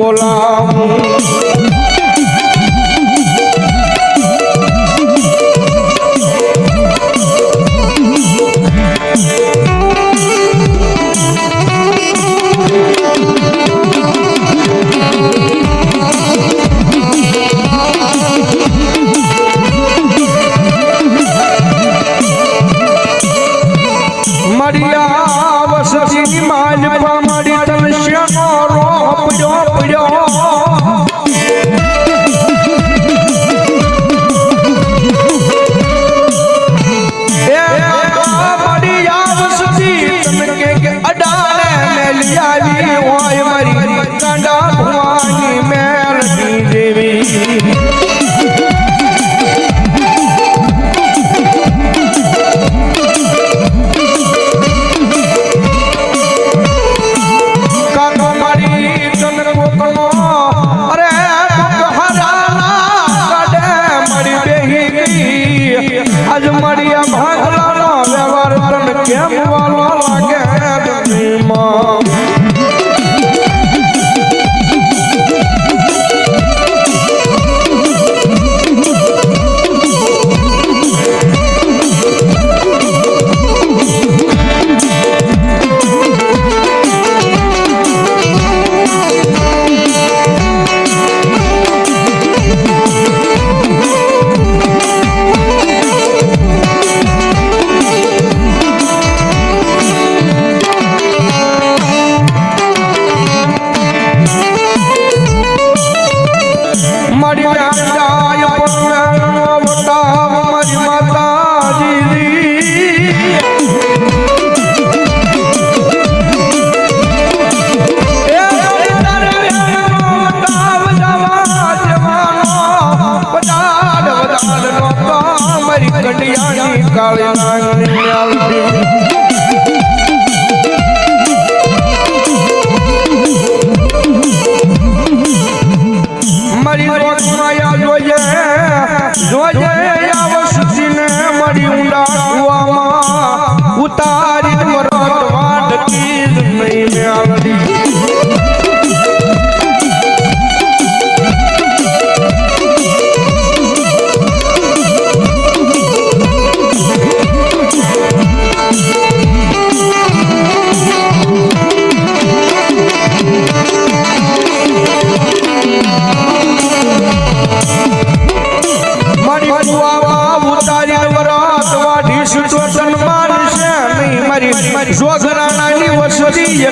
બોલાવું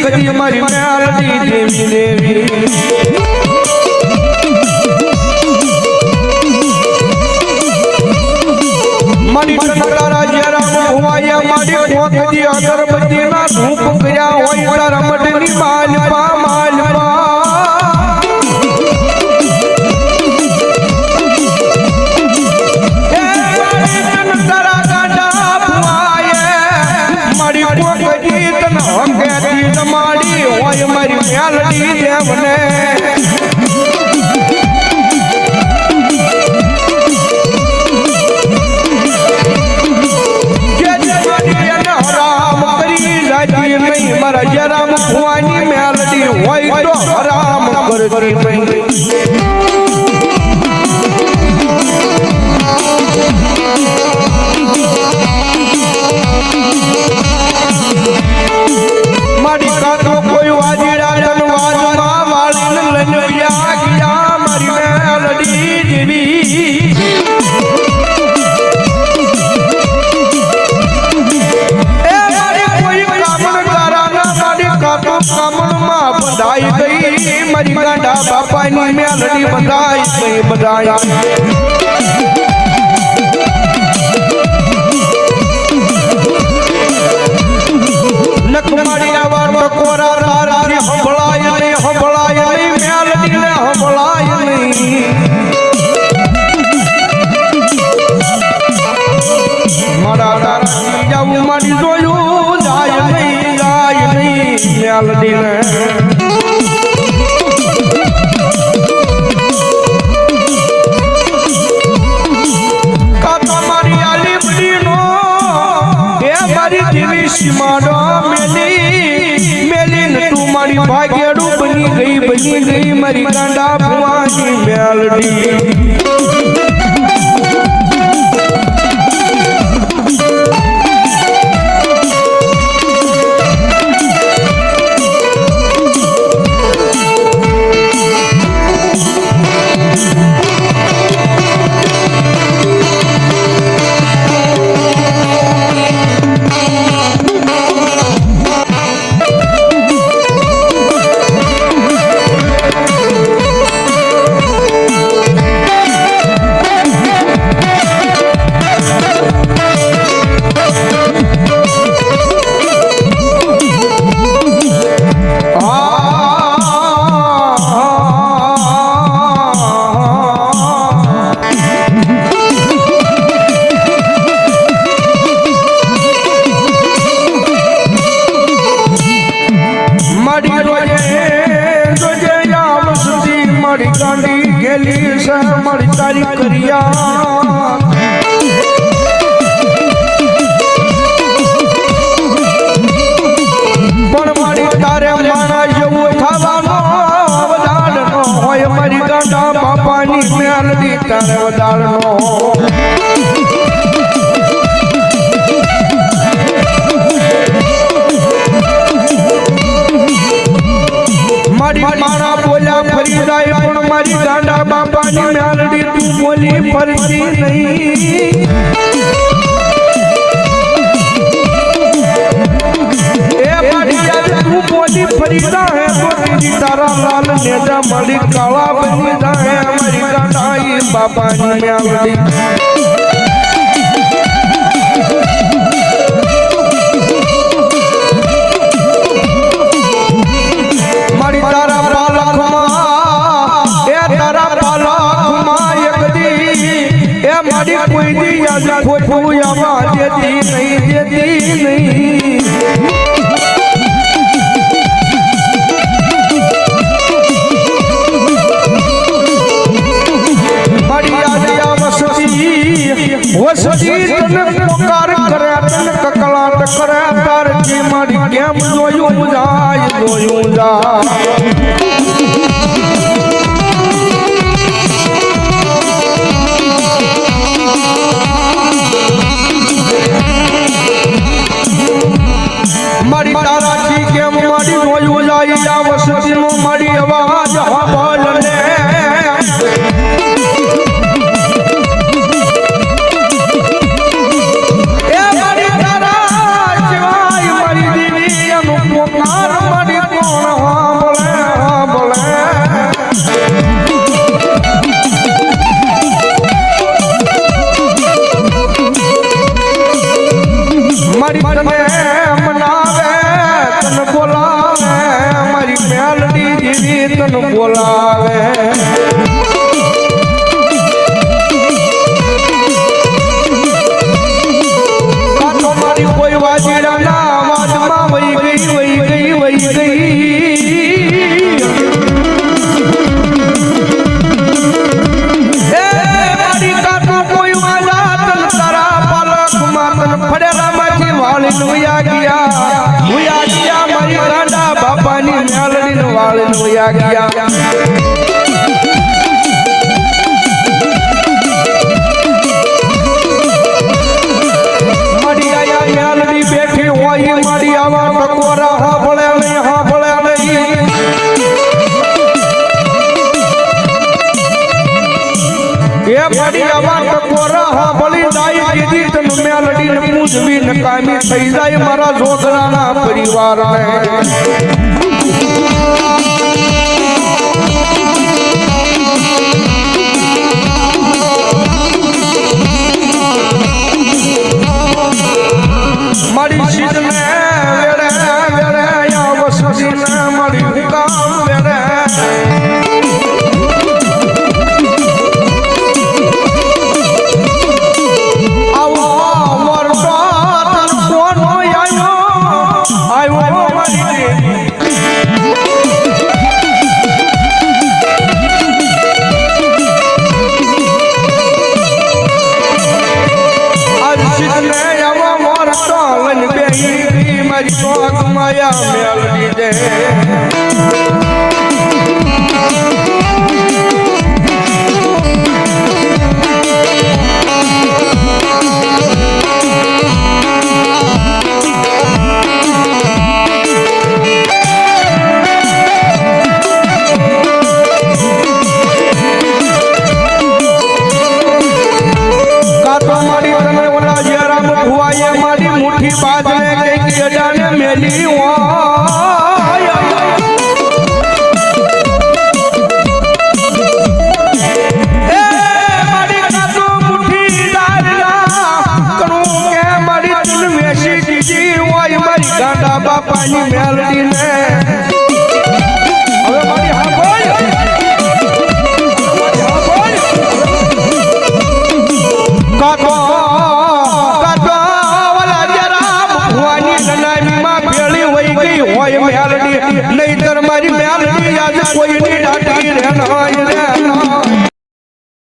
કદી મારી મેલડી દેવી દેવી મારી ટનકારા જરા હોવાયા મારી કોકજી અગરબત્તીના ધૂપ કર્યા હોય તારા મટની માલપા માલપા મારી હોય મારી મેલડી દેવને હરામ કરી લાજી નહીં મારા જરામ ખુવાની મેલડી હોય તો હરામ કરી નહીં મારી કાતો કોઈ વાજીડા જનવાજમાં વાળીને લઈને ગયા મારી મેલડી દેવી એ મારી કોઈ કામણ તારાના મારી કાતો કામણમાં બધાઈ ગઈ મારી ગાંડા બાપાની મેલડી બધાઈ ગઈ બધાઈ નકમારી આવાર કોરા રારી હંભળાય નહીં મેલડી ને હંભળાય નહીં મારા દાદી જાવું મારી જોયું જાય નહીં મેલડી ને કાકા મારી આલીબડી નો એ મારી દેવી સીમાડો મેલી તું મારી ભાગ્યડું બની ગઈ બની ગઈ મારી ગાંડા ભુવાની મેલડી તારે વધારનો મારી મારા બોલ્યા ફરી જાય પણ મારી ગાંડા બાપાની મેલડી તું બોલી ફરતી નહીં એ મારી યાર તું બોલી ફરી જાય તો તેરી તારા લાલ નેજા મારી કાળા બની જાય મારી ગાંડા બાપાની મેલડી મારી તારા પાલખમાં એ તારા પાલખમાં એક દી એ મારી કોઈ દી યાદ ખોટું આવા દેતી નહીં વસતી તને પોકાર કરે તને કકળાટ કરે તારથી મારી કેમ જોયું જાય મારી તારાથી કેમ મારી જોયું જાય આ વસતીનો મારી અવાજ સાંભળ લે બોલાવે કાતો મારી કોઈ વાજીડાના અવાજમાં વહી ગઈ એ મારી કાતો કોઈ વાજા તન તારા પાલખમાં તન ફડેલામાંથી વાળીને વયા ગયા મારી ગાંડા બાપાની મેલડીને વાળીને વયા ગયા મારી આયા મેલડી બેઠી હોય મારી આવા ટકોરા હાંભળે નહીં એ મારી આવા ટકોરા હાંભળી જાય કીધી તને મેલડીને પૂજવી નકામી થઈ જાય મારા જોગરાના પરિવારને મારી શીતને વેડે યા વસતીને મારી હુકામ વેડે આવો વરસાદ કોનો આવ્યો મારી ગઈ હોય મેલડી નહીતર મારી મેલડી આજ કોઈની દાટી રે નહીં રે